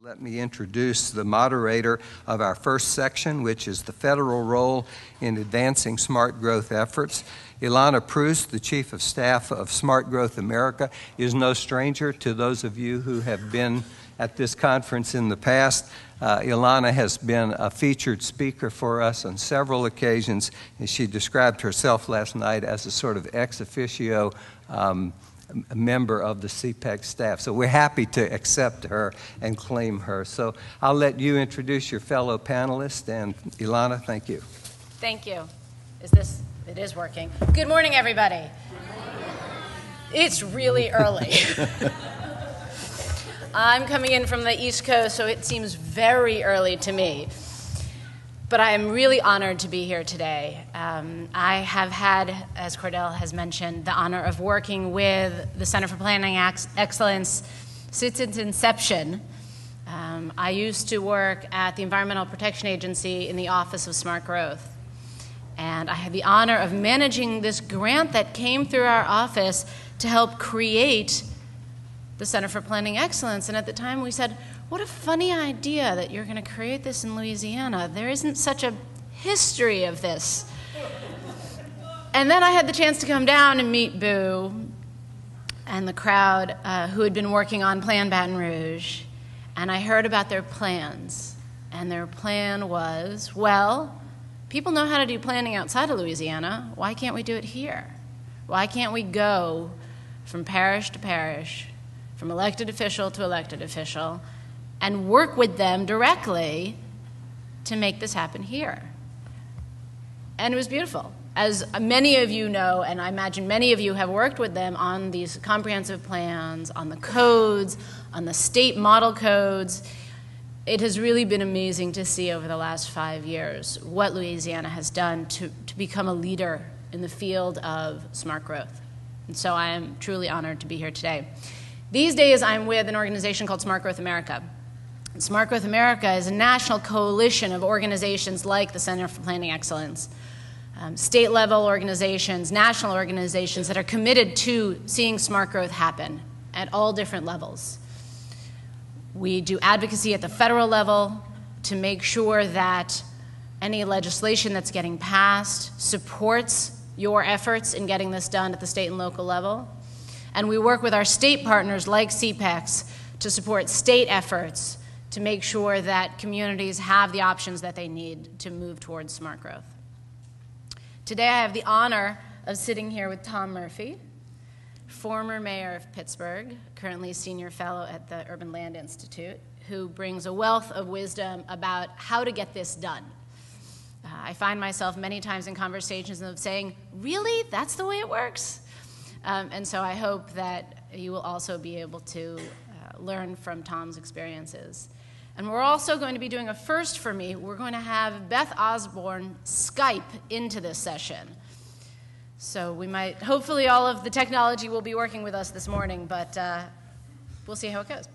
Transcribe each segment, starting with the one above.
Let me introduce the moderator of our first section, which is the federal role in advancing smart growth efforts. Ilana Proust, the Chief of Staff of Smart Growth America, is no stranger to those of you who have been at this conference in the past. Ilana has been a featured speaker for us on several occasions, and she described herself last night as a sort of ex officio a member of the CPEC staff. So we're happy to accept her and claim her. So I'll let you introduce your fellow panelists. And Ilana, thank you. Thank you. It is working. Good morning, everybody. It's really early. I'm coming in from the East Coast, so it seems very early to me. But I am really honored to be here today. I have had, as Cordell has mentioned, the honor of working with the Center for Planning Excellence since its inception. I used to work at the Environmental Protection Agency in the Office of Smart Growth. And I had the honor of managing this grant that came through our office to help create the Center for Planning Excellence. And at the time we said, what a funny idea that you're going to create this in Louisiana. There isn't such a history of this. And then I had the chance to come down and meet Boo and the crowd who had been working on Plan Baton Rouge. And I heard about their plans. And their plan was, well, people know how to do planning outside of Louisiana. Why can't we do it here? Why can't we go from parish to parish, from elected official to elected official, and work with them directly to make this happen here? And it was beautiful. As many of you know, and I imagine many of you have worked with them on these comprehensive plans, on the codes, on the state model codes, it has really been amazing to see over the last 5 years what Louisiana has done to become a leader in the field of smart growth. And so I am truly honored to be here today. These days I'm with an organization called Smart Growth America. Smart Growth America is a national coalition of organizations like the Center for Planning Excellence, state-level organizations, national organizations that are committed to seeing smart growth happen at all different levels. We do advocacy at the federal level to make sure that any legislation that's getting passed supports your efforts in getting this done at the state and local level. And we work with our state partners like CPECs to support state efforts to make sure that communities have the options that they need to move towards smart growth. Today I have the honor of sitting here with Tom Murphy, former mayor of Pittsburgh, currently senior fellow at the Urban Land Institute, who brings a wealth of wisdom about how to get this done. I find myself many times in conversations of saying, really, that's the way it works? And so I hope that you will also be able to learn from Tom's experiences. And we're also going to be doing a first for me. We're going to have Beth Osborne Skype into this session. So we might, hopefully all of the technology will be working with us this morning, but we'll see how it goes.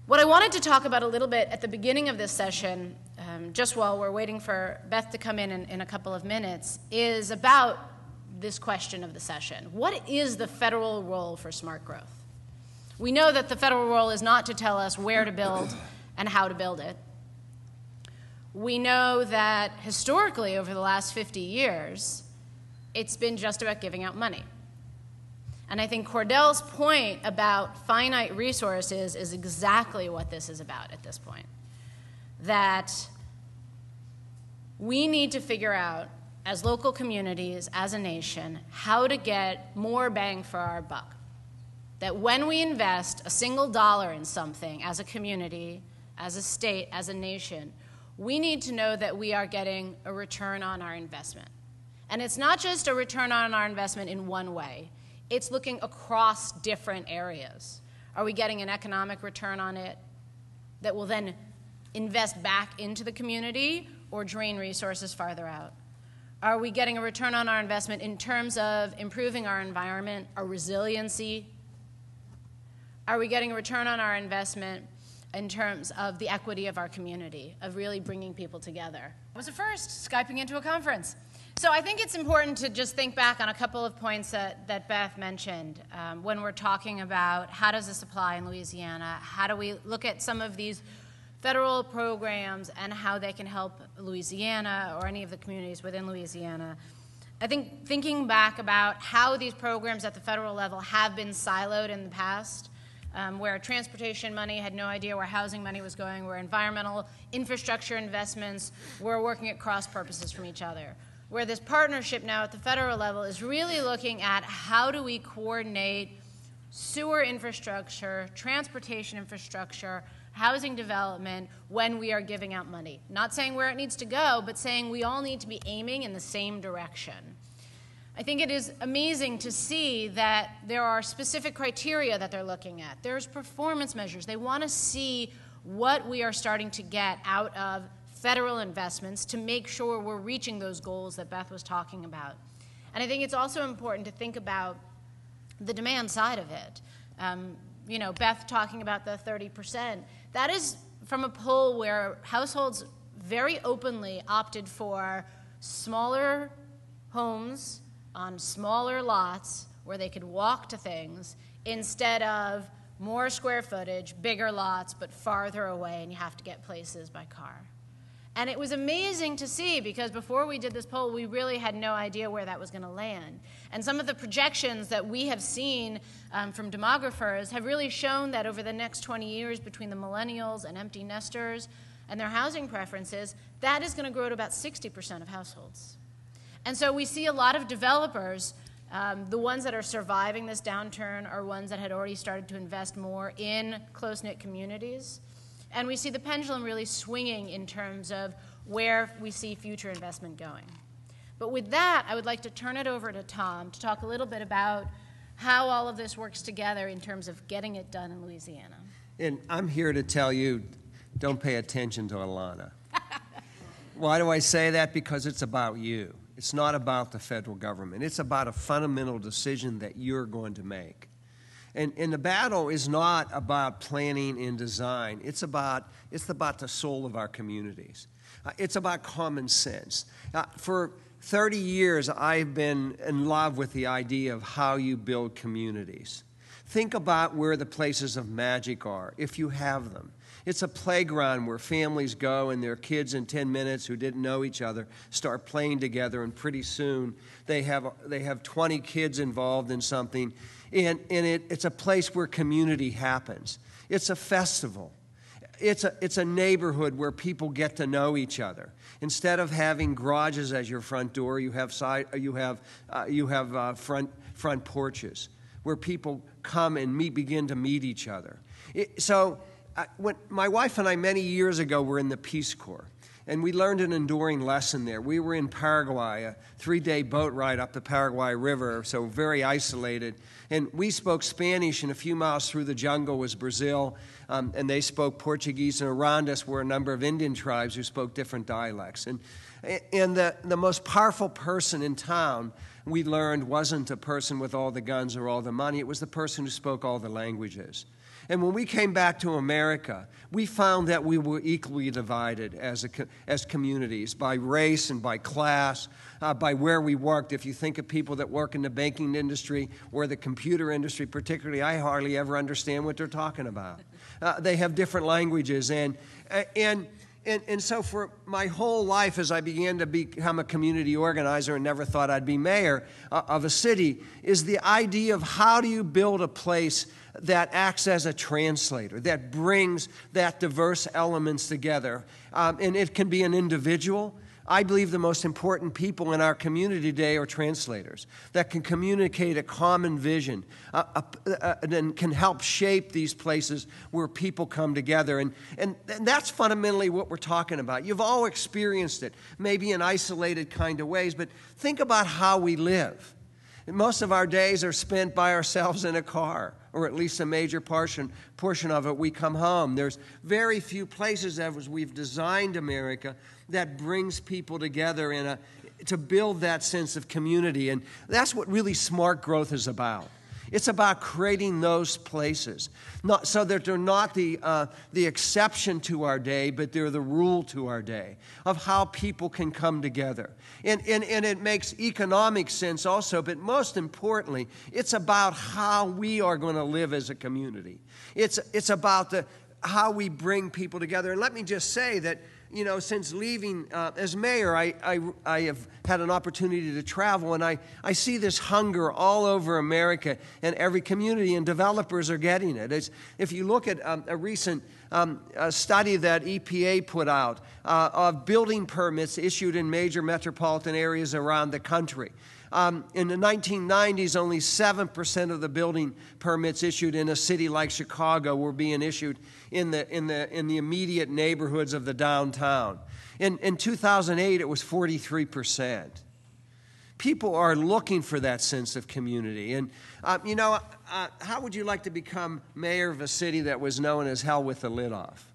What I wanted to talk about a little bit at the beginning of this session, just while we're waiting for Beth to come in a couple of minutes, is about this question of the session. What is the federal role for smart growth? We know that the federal role is not to tell us where to build and how to build it. We know that historically, over the last 50 years, it's been just about giving out money. And I think Cordell's point about finite resources is exactly what this is about at this point. That we need to figure out, as local communities, as a nation, how to get more bang for our buck. That when we invest a single dollar in something as a community, as a state, as a nation, we need to know that we are getting a return on our investment. And it's not just a return on our investment in one way. It's looking across different areas. Are we getting an economic return on it that will then invest back into the community or drain resources farther out? Are we getting a return on our investment in terms of improving our environment, our resiliency? Are we getting a return on our investment in terms of the equity of our community, of really bringing people together? It was a first, Skyping into a conference. So I think it's important to just think back on a couple of points that Beth mentioned when we're talking about how does this apply in Louisiana, how do we look at some of these federal programs and how they can help Louisiana or any of the communities within Louisiana. I think thinking back about how these programs at the federal level have been siloed in the past, where transportation money had no idea where housing money was going, where environmental infrastructure investments were working at cross purposes from each other. Where this partnership now at the federal level is really looking at how do we coordinate sewer infrastructure, transportation infrastructure, housing development when we are giving out money. Not saying where it needs to go, but saying we all need to be aiming in the same direction. I think it is amazing to see that there are specific criteria that they're looking at. There's performance measures. They want to see what we are starting to get out of federal investments to make sure we're reaching those goals that Beth was talking about. And I think it's also important to think about the demand side of it. You know, Beth talking about the 30%. That is from a poll where households very openly opted for smaller homes on smaller lots where they could walk to things instead of more square footage, bigger lots, but farther away, and you have to get places by car. And it was amazing to see because before we did this poll, we really had no idea where that was going to land. And some of the projections that we have seen from demographers have really shown that over the next 20 years between the millennials and empty nesters and their housing preferences, that is going to grow to about 60% of households. And so we see a lot of developers, the ones that are surviving this downturn are ones that had already started to invest more in close-knit communities. And we see the pendulum really swinging in terms of where we see future investment going. But with that, I would like to turn it over to Tom to talk a little bit about how all of this works together in terms of getting it done in Louisiana. And I'm here to tell you, don't pay attention to Ilana. Why do I say that? Because it's about you. It's not about the federal government. It's about a fundamental decision that you're going to make. And the battle is not about planning and design. It's about the soul of our communities. It's about common sense. For 30 years, I've been in love with the idea of how you build communities. Think about where the places of magic are, if you have them. It's a playground where families go and their kids in 10 minutes who didn't know each other start playing together, and pretty soon they have 20 kids involved in something. And it's a place where community happens. It's a festival. It's a neighborhood where people get to know each other. Instead of having garages as your front door, you have front porches where people come and begin to meet each other. When my wife and I many years ago were in the Peace Corps, and we learned an enduring lesson there. We were in Paraguay, a 3-day boat ride up the Paraguay River, so very isolated. And we spoke Spanish, and a few miles through the jungle was Brazil, and they spoke Portuguese. And around us were a number of Indian tribes who spoke different dialects. And the most powerful person in town, we learned, wasn't a person with all the guns or all the money. It was the person who spoke all the languages. And when we came back to America, we found that we were equally divided as communities by race and by class, by where we worked. If you think of people that work in the banking industry or the computer industry particularly, I hardly ever understand what they're talking about. They have different languages. And so for my whole life, as I began to become a community organizer and never thought I'd be mayor of a city, is the idea of how do you build a place that acts as a translator, that brings that diverse elements together. And it can be an individual. I believe the most important people in our community today are translators that can communicate a common vision and can help shape these places where people come together. And that's fundamentally what we're talking about. You've all experienced it, maybe in isolated kind of ways, but think about how we live. And most of our days are spent by ourselves in a car, or at least a major portion of it, we come home. There's very few places as we've designed America that brings people together to build that sense of community. And that's what really smart growth is about. It's about creating those places, not so that they're not the exception to our day, but they're the rule to our day of how people can come together. And it makes economic sense also, but most importantly, it's about how we are going to live as a community. It's about how we bring people together. And let me just say that, since leaving as mayor, I have had an opportunity to travel, and I see this hunger all over America and every community, and developers are getting it. If you look at a recent study that EPA put out of building permits issued in major metropolitan areas around the country. In the 1990s, only 7% of the building permits issued in a city like Chicago were being issued in the immediate neighborhoods of the downtown. In 2008, it was 43%. People are looking for that sense of community. And, how would you like to become mayor of a city that was known as hell with the lid off?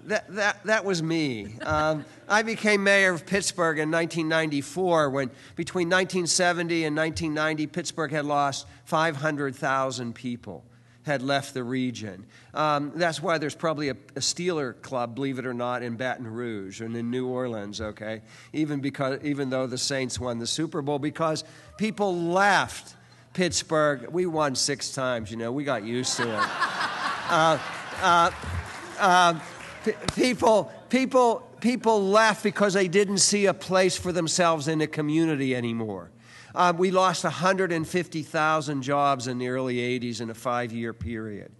That was me. I became mayor of Pittsburgh in 1994 when between 1970 and 1990, Pittsburgh had lost 500,000 people, had left the region. That's why there's probably a Steeler club, believe it or not, in Baton Rouge and in New Orleans, okay? Even though the Saints won the Super Bowl, because people left Pittsburgh. We won 6 times, we got used to it. People left because they didn't see a place for themselves in the community anymore. We lost 150,000 jobs in the early 80s in a 5-year period.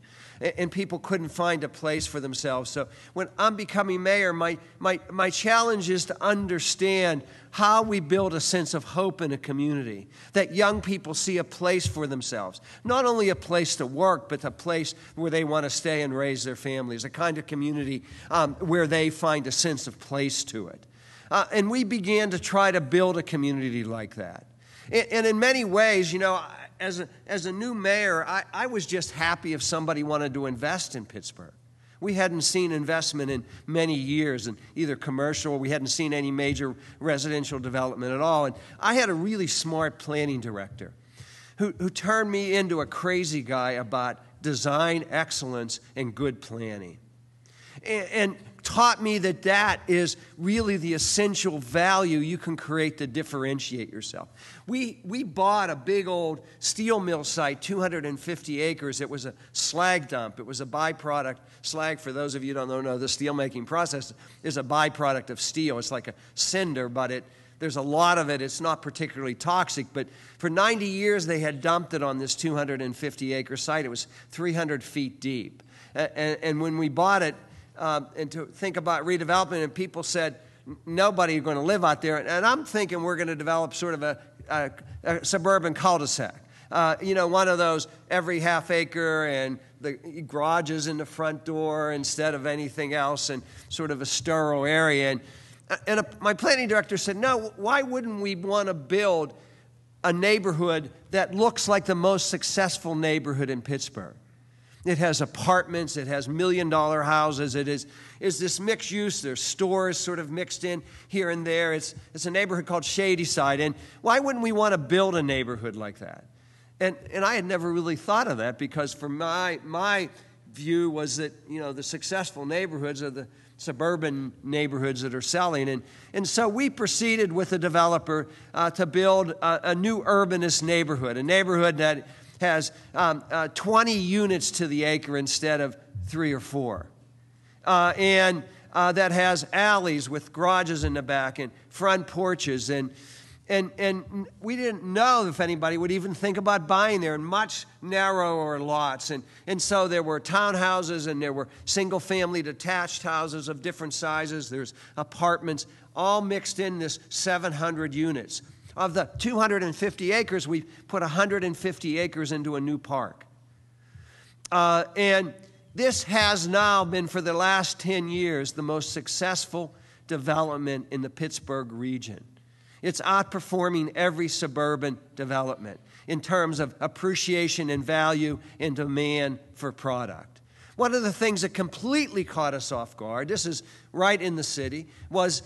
And people couldn't find a place for themselves. So when I'm becoming mayor, my challenge is to understand how we build a sense of hope in a community, that young people see a place for themselves, not only a place to work, but a place where they want to stay and raise their families, a kind of community where they find a sense of place to it. And we began to try to build a community like that. And in many ways, as a new mayor, I was just happy if somebody wanted to invest in Pittsburgh. We hadn't seen investment in many years in either commercial, or we hadn't seen any major residential development at all. And I had a really smart planning director who turned me into a crazy guy about design excellence and good planning. And taught me that is really the essential value you can create to differentiate yourself. We bought a big old steel mill site, 250 acres. It was a slag dump. It was a byproduct. Slag, for those of you who don't know, the steel-making process is a byproduct of steel. It's like a cinder, but there's a lot of it. It's not particularly toxic, but for 90 years they had dumped it on this 250-acre site. It was 300 feet deep. And when we bought it, and to think about redevelopment, and people said, nobody is going to live out there. And I'm thinking we're going to develop sort of a suburban cul-de-sac. One of those every half acre and the garages in the front door instead of anything else, and sort of a sterile area. And my planning director said, no, why wouldn't we want to build a neighborhood that looks like the most successful neighborhood in Pittsburgh? It has apartments. It has $1 million houses. It is this mixed use. There's stores sort of mixed in here and there. It's a neighborhood called Shadyside. And why wouldn't we want to build a neighborhood like that? And I had never really thought of that, because for my view was that, the successful neighborhoods are the suburban neighborhoods that are selling. And so we proceeded with the developer to build a new urbanist neighborhood, a neighborhood that has 20 units to the acre instead of 3 or 4. And that has alleys with garages in the back and front porches. And we didn't know if anybody would even think about buying there, and much narrower lots. And so there were townhouses, and there were single-family detached houses of different sizes. There's apartments, all mixed in this 700 units. Of the 250 acres, we put 150 acres into a new park. And this has now been, for the last 10 years, the most successful development in the Pittsburgh region. It's outperforming every suburban development in terms of appreciation and value and demand for product. One of the things that completely caught us off guard, this is right in the city, was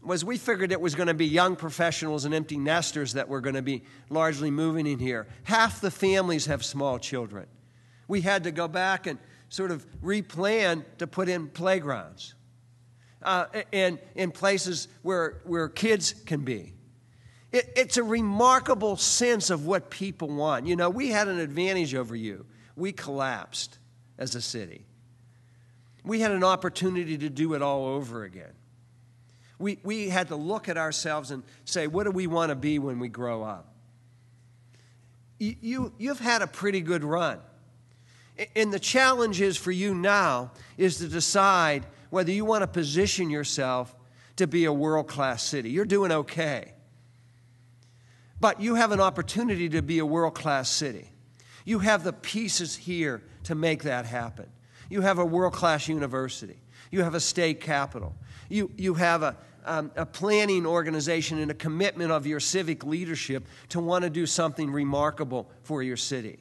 was we figured it was going to be young professionals and empty nesters that were going to be largely moving in here. Half the families have small children. We had to go back and sort of replan to put in playgrounds and in places where kids can be. It's a remarkable sense of what people want. You know, we had an advantage over you. We collapsed as a city. We had an opportunity to do it all over again. We had to look at ourselves and say, what do we want to be when we grow up? You've had a pretty good run. And the challenge is for you now is to decide whether you want to position yourself to be a world-class city. You're doing okay. But you have an opportunity to be a world-class city. You have the pieces here to make that happen. You have a world-class university. You have a state capitol. You have a planning organization and a commitment of your civic leadership to want to do something remarkable for your city.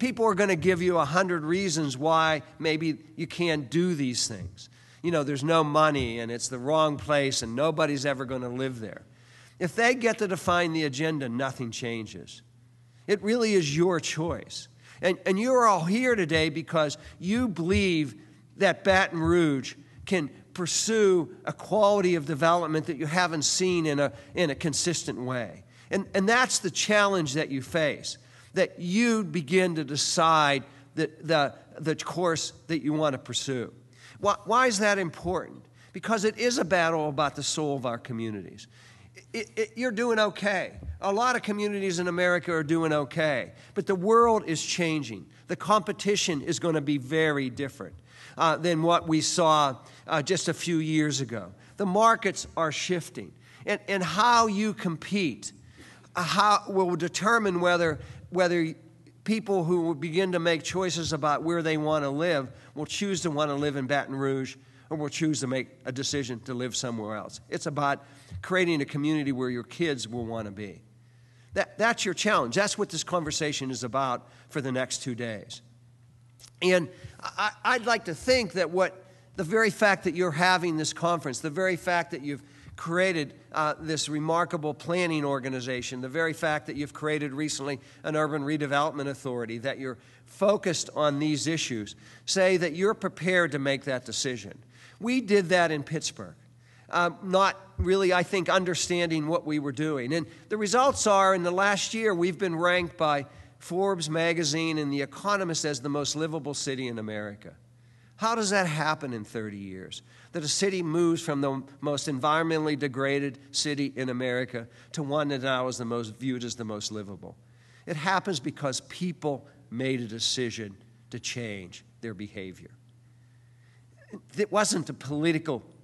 People are going to give you 100 reasons why maybe you can't do these things. You know, there's no money and it's the wrong place and nobody's ever going to live there. If they get to define the agenda, nothing changes. It really is your choice. And you're all here today because you believe that Baton Rouge can pursue a quality of development that you haven't seen in a consistent way. And that's the challenge that you face, that you begin to decide the course that you want to pursue. Why is that important? Because it is a battle about the soul of our communities. You're doing okay. A lot of communities in America are doing okay. But the world is changing. The competition is going to be very different than what we saw just a few years ago. The markets are shifting. And how you compete will determine whether people who will begin to make choices about where they want to live will choose to want to live in Baton Rouge or will choose to make a decision to live somewhere else. It's about creating a community where your kids will want to be. That's your challenge. That's what this conversation is about for the next 2 days. And I'd like to think that the very fact that you're having this conference, the very fact that you've created this remarkable planning organization, the very fact that you've created recently an urban redevelopment authority, that you're focused on these issues, say that you're prepared to make that decision. We did that in Pittsburgh, not really, I think, understanding what we were doing. And the results are, in the last year, we've been ranked by Forbes magazine and The Economist as the most livable city in America. How does that happen in 30 years? That a city moves from the most environmentally degraded city in America to one that now is viewed as the most livable. It happens because people made a decision to change their behavior. It wasn't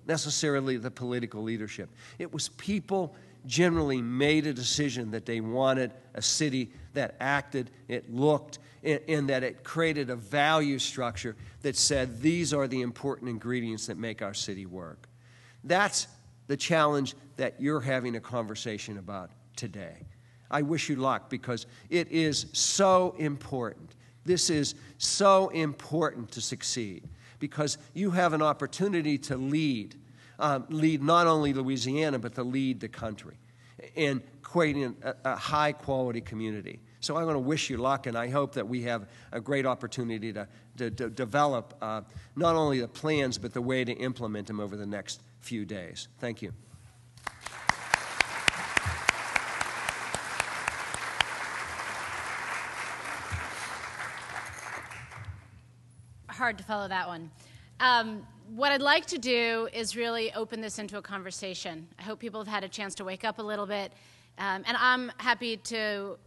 necessarily the political leadership. It was people generally made a decision that they wanted a city that acted, it looked, and that it created a value structure that said these are the important ingredients that make our city work. That's the challenge that you're having a conversation about today. I wish you luck because it is so important. This is so important to succeed because you have an opportunity to lead not only Louisiana, but to lead the country in creating a high-quality community. So I'm going to wish you luck, and I hope that we have a great opportunity to develop not only the plans, but the way to implement them over the next few days. Thank you. Hard to follow that one. What I'd like to do is really open this into a conversation. I hope people have had a chance to wake up a little bit. And I'm happy to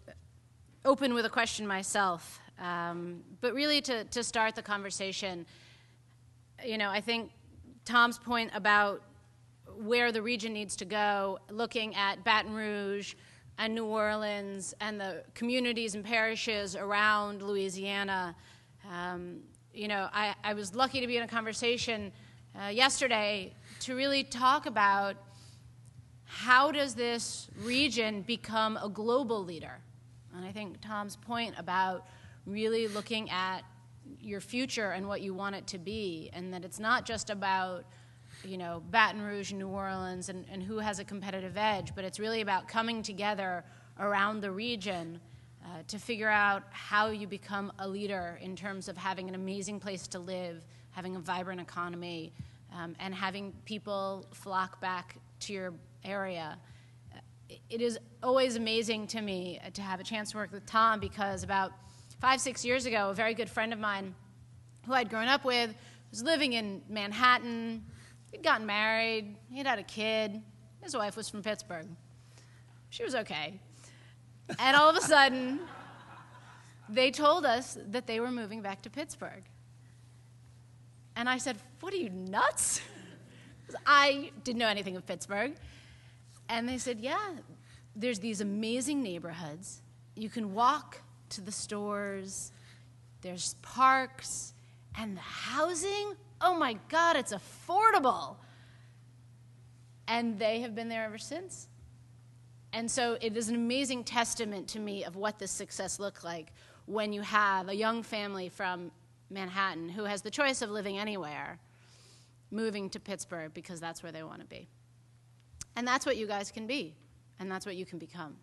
open with a question myself. But really to start the conversation, I think Tom's point about where the region needs to go, looking at Baton Rouge and New Orleans and the communities and parishes around Louisiana. I was lucky to be in a conversation yesterday to really talk about how does this region become a global leader. And I think Tom's point about really looking at your future and what you want it to be, and that it's not just about Baton Rouge and New Orleans and who has a competitive edge, but it's really about coming together around the region to figure out how you become a leader in terms of having an amazing place to live, having a vibrant economy, and having people flock back to your area. It is always amazing to me to have a chance to work with Tom, because about 5-6 years ago, a very good friend of mine who I'd grown up with was living in Manhattan. He'd gotten married. He'd had a kid. His wife was from Pittsburgh. She was okay. And all of a sudden, they told us that they were moving back to Pittsburgh. And I said, "What are you, nuts?" I didn't know anything of Pittsburgh. And they said, "Yeah, there's these amazing neighborhoods. You can walk to the stores. There's parks. And the housing, oh my God, it's affordable." And they have been there ever since. And so it is an amazing testament to me of what this success looks like when you have a young family from Manhattan who has the choice of living anywhere, moving to Pittsburgh because that's where they want to be. And that's what you guys can be, and that's what you can become.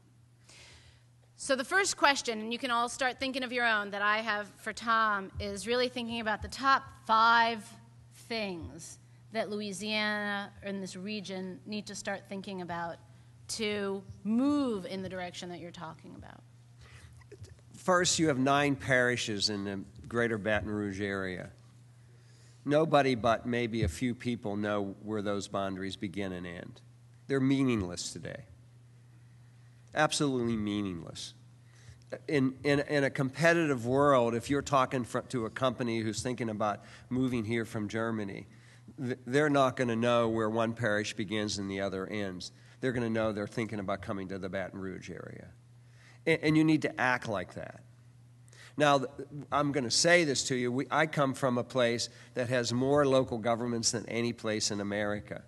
So the first question, and you can all start thinking of your own, that I have for Tom is really thinking about the top 5 things that Louisiana and this region need to start thinking about to move in the direction that you're talking about. First, you have 9 parishes in the greater Baton Rouge area. Nobody but maybe a few people know where those boundaries begin and end. They're meaningless today. Absolutely meaningless. In a competitive world, if you're talking to a company who's thinking about moving here from Germany, they're not going to know where one parish begins and the other ends. They're going to know they're thinking about coming to the Baton Rouge area. And you need to act like that. Now, I'm going to say this to you. I come from a place that has more local governments than any place in America.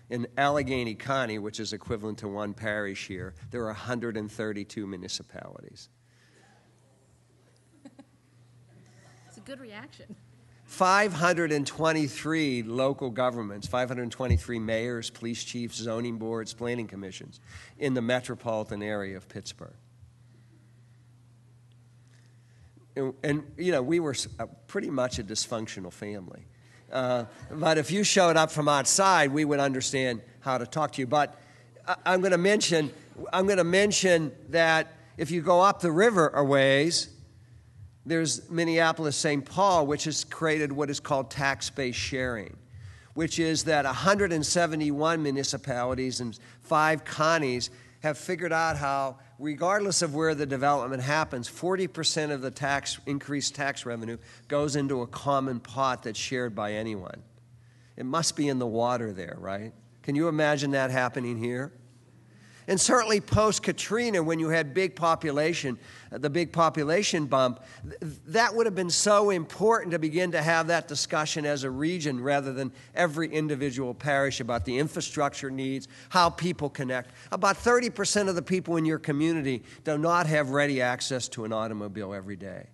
In Allegheny County, which is equivalent to 1 parish here, there are 132 municipalities. It's a good reaction. 523 local governments, 523 mayors, police chiefs, zoning boards, planning commissions in the metropolitan area of Pittsburgh. And we were pretty much a dysfunctional family. But if you showed up from outside, we would understand how to talk to you. But I'm going to mention that if you go up the river a ways, there's Minneapolis-St. Paul, which has created what is called tax-based sharing, which is that 171 municipalities and 5 counties have figured out how, regardless of where the development happens, 40% of the increased tax revenue goes into a common pot that's shared by anyone. It must be in the water there, right? Can you imagine that happening here? And certainly post-Katrina, when you had the big population bump, that would have been so important to begin to have that discussion as a region rather than every individual parish about the infrastructure needs, how people connect. About 30% of the people in your community do not have ready access to an automobile every day.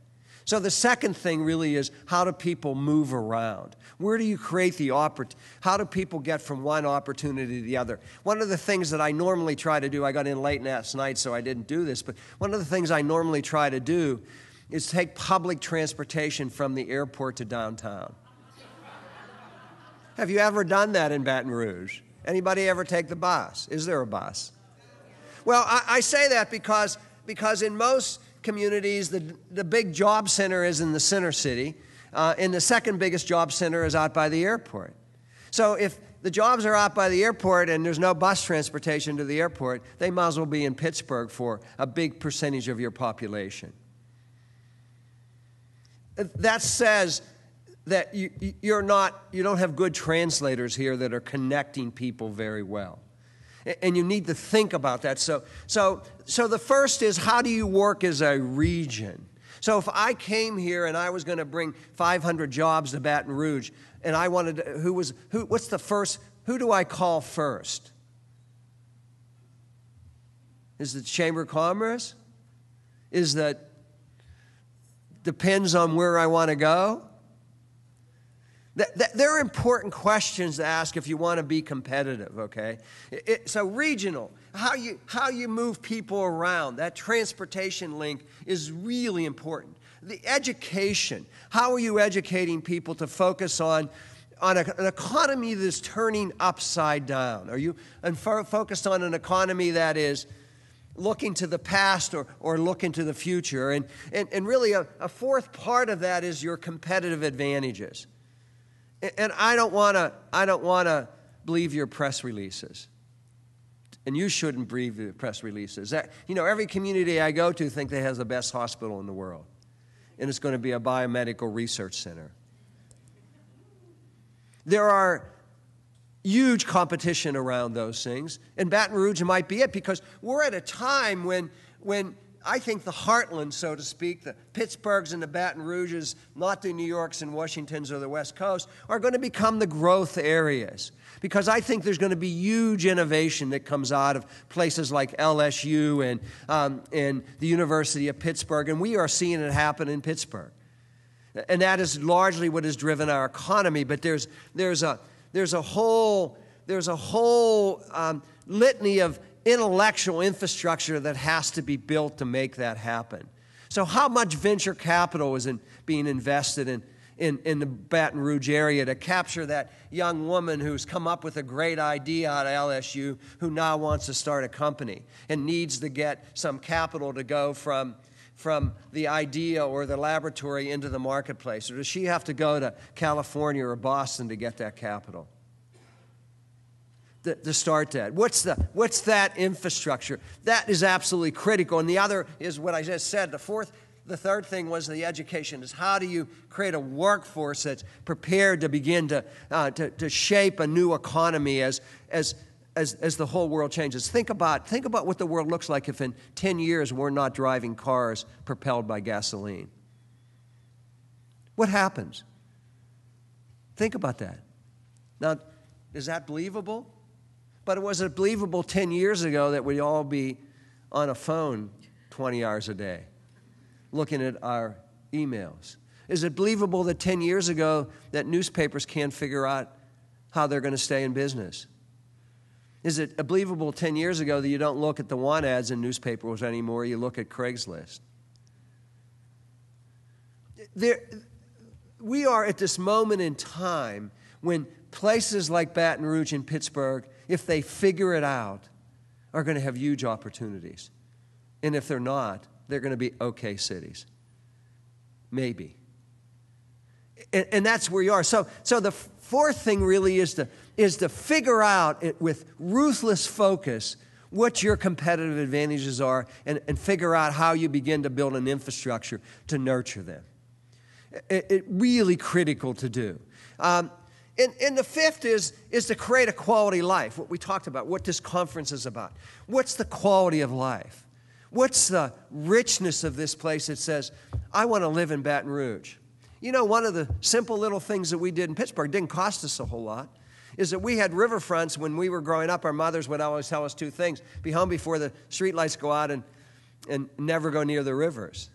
So the second thing really is, how do people move around? Where do you create the opportunity? How do people get from one opportunity to the other? One of the things that I normally try to do, I got in late last night so I didn't do this, but one of the things I normally try to do is take public transportation from the airport to downtown. Have you ever done that in Baton Rouge? Anybody ever take the bus? Is there a bus? Well, I say that because in most communities, the big job center is in the center city, and the second biggest job center is out by the airport. So if the jobs are out by the airport and there's no bus transportation to the airport, they might as well be in Pittsburgh for a big percentage of your population. That says that you don't have good translators here that are connecting people very well. And you need to think about that. So the first is, how do you work as a region? So if I came here and I was going to bring 500 jobs to Baton Rouge, and I wanted to, what's the first, who do I call first? Is it the Chamber of Commerce? Is that, depends on where I want to go? There are important questions to ask if you want to be competitive, okay? So regional, how you move people around, that transportation link is really important. The education, how are you educating people to focus on an economy that's turning upside down? Are you focused on an economy that is looking to the past or looking to the future? And really a fourth part of that is your competitive advantages. And I don't want to believe your press releases. And you shouldn't believe the press releases. Every community I go to think they has the best hospital in the world. And it's going to be a biomedical research center. There are huge competition around those things. And Baton Rouge might be it, because we're at a time when I think the heartland, so to speak, the Pittsburghs and the Baton Rouges, not the New Yorks and Washingtons or the West Coast, are going to become the growth areas. Because I think there's going to be huge innovation that comes out of places like LSU and the University of Pittsburgh, and we are seeing it happen in Pittsburgh. And that is largely what has driven our economy. But there's a whole litany of intellectual infrastructure that has to be built to make that happen. So how much venture capital is being invested in the Baton Rouge area to capture that young woman who's come up with a great idea out of LSU, who now wants to start a company and needs to get some capital to go from the idea or the laboratory into the marketplace? Or does she have to go to California or Boston to get that capital to start that? What's that infrastructure? That is absolutely critical. And the other is what I just said. The third thing was the education. Is how do you create a workforce that's prepared to begin to shape a new economy as the whole world changes? Think about what the world looks like if in 10 years we're not driving cars propelled by gasoline. What happens? Think about that. Now, is that believable? But was it believable 10 years ago that we'd all be on a phone 20 hours a day, looking at our emails? Is it believable that 10 years ago that newspapers can't figure out how they're going to stay in business? Is it believable 10 years ago that you don't look at the want ads in newspapers anymore, you look at Craigslist? We are at this moment in time when places like Baton Rouge and Pittsburgh, if they figure it out, are going to have huge opportunities. And if they're not, they're going to be okay cities. Maybe. And that's where you are. So the fourth thing really is to figure out with ruthless focus what your competitive advantages are and figure out how you begin to build an infrastructure to nurture them. It's really critical to do. And the fifth is to create a quality life, what we talked about, what this conference is about. What's the quality of life? What's the richness of this place that says, I want to live in Baton Rouge? You know, one of the simple little things that we did in Pittsburgh, didn't cost us a whole lot, is that we had riverfronts when we were growing up. Our mothers would always tell us two things: be home before the streetlights go out and never go near the rivers.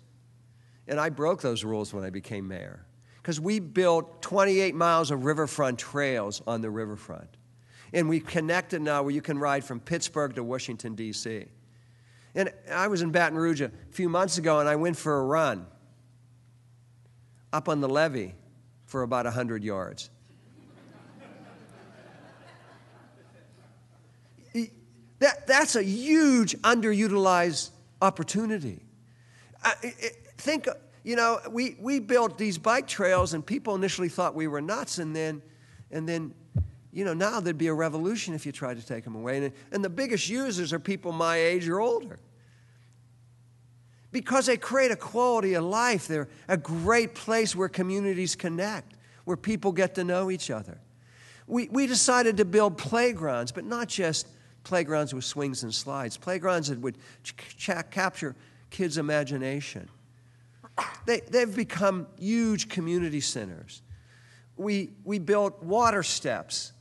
And I broke those rules when I became mayor, because we built 28 miles of riverfront trails on the riverfront. And we connected now where you can ride from Pittsburgh to Washington, D.C. And I was in Baton Rouge a few months ago, and I went for a run up on the levee for about 100 yards. That's a huge underutilized opportunity. Think, you know, we built these bike trails, and people initially thought we were nuts, and then, you know, now there'd be a revolution if you tried to take them away. And the biggest users are people my age or older, because they create a quality of life. They're a great place where communities connect, where people get to know each other. We decided to build playgrounds, but not just playgrounds with swings and slides, playgrounds that would capture kids' imagination. They've become huge community centers. We built water steps,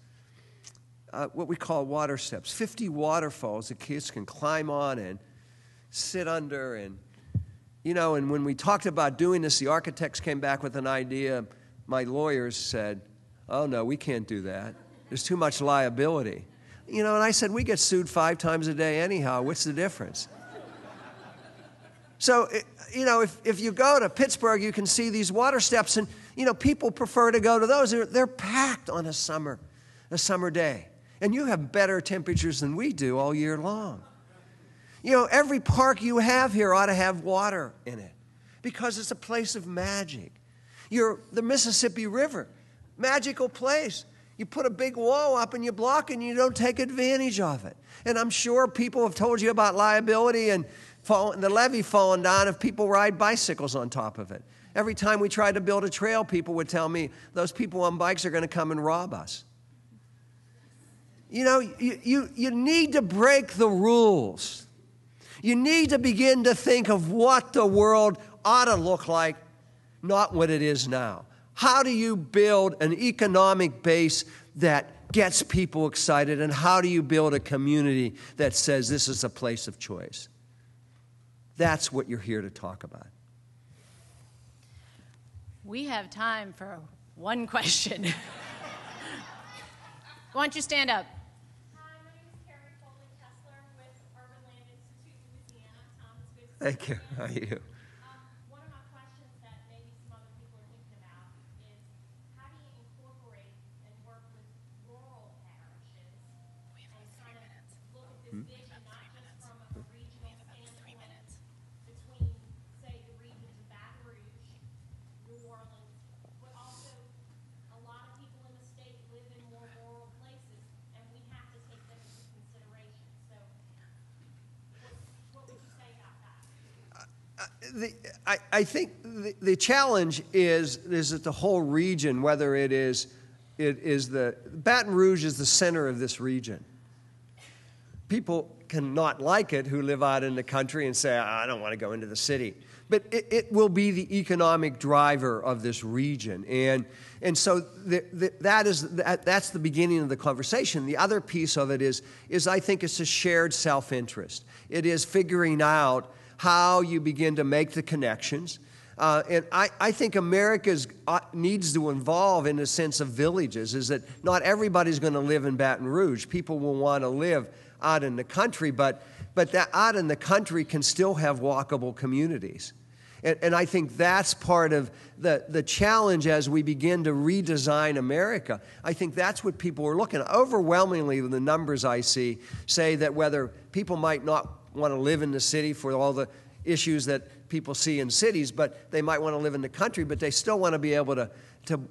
what we call water steps, 50 waterfalls that kids can climb on and sit under. And, you know, and when we talked about doing this, the architects came back with an idea. My lawyers said, Oh, no, we can't do that. There's too much liability. And I said, we get sued 5 times a day anyhow. What's the difference? So, if you go to Pittsburgh, you can see these water steps, and, people prefer to go to those. They're packed on a summer day. And you have better temperatures than we do all year long. Every park you have here ought to have water in it because it's a place of magic. The Mississippi River, magical place. You put a big wall up and you block it and you don't take advantage of it. And I'm sure people have told you about liability and the levee falling down if people ride bicycles on top of it. Every time we tried to build a trail, people would tell me, those people on bikes are going to come and rob us. You need to break the rules. You need to begin to think of what the world ought to look like, not what it is now. How do you build an economic base that gets people excited, and how do you build a community that says this is a place of choice? That's what you're here to talk about. We have time for one question. Why don't you stand up? Hi, my name is Carrie Foley-Kessler with Urban Land Institute in Louisiana. Tom, it's good to see you. Thank you. How are you? One of my questions that maybe some other people are thinking about is how do you incorporate and work with rural parishes and kind of look at this vision not just from a regional standpoint between, say, the regions of Baton Rouge, New Orleans, but also a lot of people in the state live in more rural places, and we have to take them into consideration. So what would you say about that? I think the challenge is that the whole region, whether it is Baton Rouge is the center of this region. People can not like it who live out in the country and say, I don't want to go into the city. But it will be the economic driver of this region. And so that's the beginning of the conversation. The other piece of it is I think it's a shared self-interest. It is figuring out how you begin to make the connections. And I think America needs to evolve in the sense of villages, is that not everybody's going to live in Baton Rouge. People will want to live out in the country, but that out in the country can still have walkable communities. And I think that's part of the challenge as we begin to redesign America. I think that's what people are looking at. Overwhelmingly, the numbers I see say that whether people might not want to live in the city for all the issues that people see in cities, but they might want to live in the country, but they still want to be able to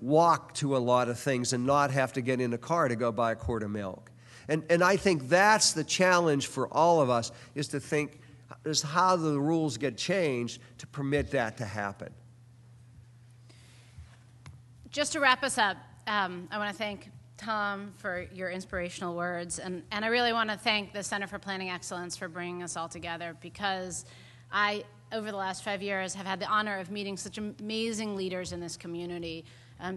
walk to a lot of things and not have to get in a car to go buy a quart of milk. And I think that's the challenge for all of us, is to think is how the rules get changed to permit that to happen. Just to wrap us up, I want to thank Tom for your inspirational words, and I really want to thank the Center for Planning Excellence for bringing us all together, because I, over the last 5 years, have had the honor of meeting such amazing leaders in this community.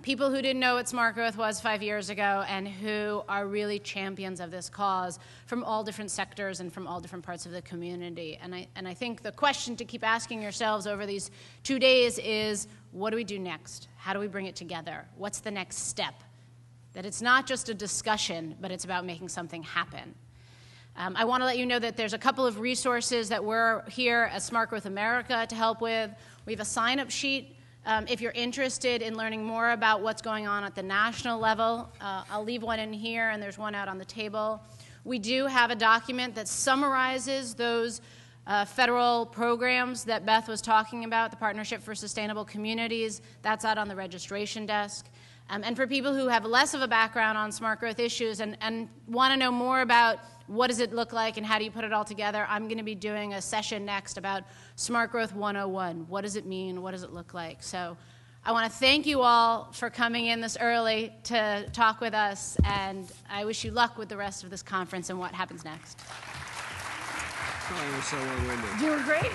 People who didn't know what smart growth was 5 years ago and who are really champions of this cause from all different sectors and from all different parts of the community. And I think the question to keep asking yourselves over these 2 days is, what do we do next? How do we bring it together? What's the next step? That it's not just a discussion, but it's about making something happen. I want to let you know that there's a couple of resources that we're here at Smart Growth America to help with. We have a sign-up sheet. If you're interested in learning more about what's going on at the national level, I'll leave one in here, and there's one out on the table. We do have a document that summarizes those federal programs that Beth was talking about, the Partnership for Sustainable Communities. That's out on the registration desk. And for people who have less of a background on smart growth issues and want to know more about what does it look like and how do you put it all together, I'm going to be doing a session next about Smart Growth 101. What does it mean? What does it look like? So I want to thank you all for coming in this early to talk with us, and I wish you luck with the rest of this conference and what happens next. Oh, so long-winded. You were great.